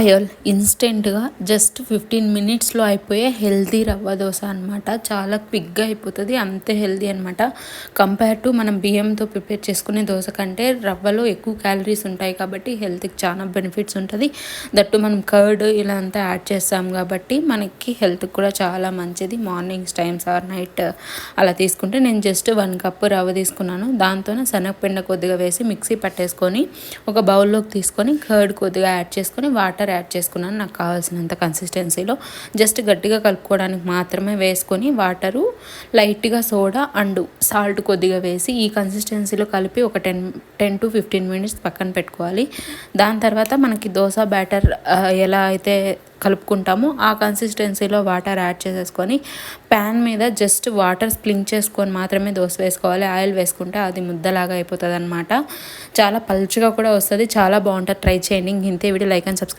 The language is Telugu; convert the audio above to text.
ఆయిల్ ఇన్స్టెంట్గా జస్ట్ 15 మినిట్స్లో అయిపోయే హెల్తీ రవ్వ దోశ అనమాట. చాలా క్విక్గా అయిపోతుంది, అంతే హెల్తీ అనమాట. కంపేర్ టు మనం బియ్యంతో ప్రిపేర్ చేసుకునే దోశ కంటే రవ్వలో ఎక్కువ క్యాలరీస్ ఉంటాయి కాబట్టి హెల్త్కి చాలా బెనిఫిట్స్ ఉంటుంది. దట్టు మనం కర్డ్ ఇలా అంతా యాడ్ చేస్తాం కాబట్టి మనకి హెల్త్కి కూడా చాలా మంచిది. మార్నింగ్స్ టైమ్స్ ఆర్ నైట్ అలా తీసుకుంటే నేను జస్ట్ 1 కప్పు రవ్వ తీసుకున్నాను. దాంతోనే శనగపిండి కొద్దిగా వేసి మిక్సీ పట్టేసుకొని ఒక బౌల్లోకి తీసుకొని కర్డ్ కొద్దిగా యాడ్ చేసుకొని వాటర్ యాడ్ చేసుకున్నాను నాకు కావాల్సినంత కన్సిస్టెన్సీలో. జస్ట్ గట్టిగా కలుపుకోవడానికి మాత్రమే వేసుకొని వాటరు లైట్గా సోడా అండ్ సాల్ట్ కొద్దిగా వేసి ఈ కన్సిస్టెన్సీలో కలిపి ఒక 10 to 15 మినిట్స్ పక్కన పెట్టుకోవాలి. దాని తర్వాత మనకి దోశ బ్యాటర్ ఎలా అయితే కలుపుకుంటాము ఆ కన్సిస్టెన్సీలో వాటర్ యాడ్ చేసేసుకొని ప్యాన్ మీద జస్ట్ వాటర్ స్ప్లింక్ చేసుకొని మాత్రమే దోశ వేసుకోవాలి. ఆయిల్ వేసుకుంటే అది ముద్దలాగా అయిపోతుంది అనమాట. చాలా పలుచగా కూడా వస్తుంది, చాలా బాగుంటుంది. ట్రై చేయండి. ఇంతే వీడియో లైక్ అండ్ సబ్స్క్రైబ్.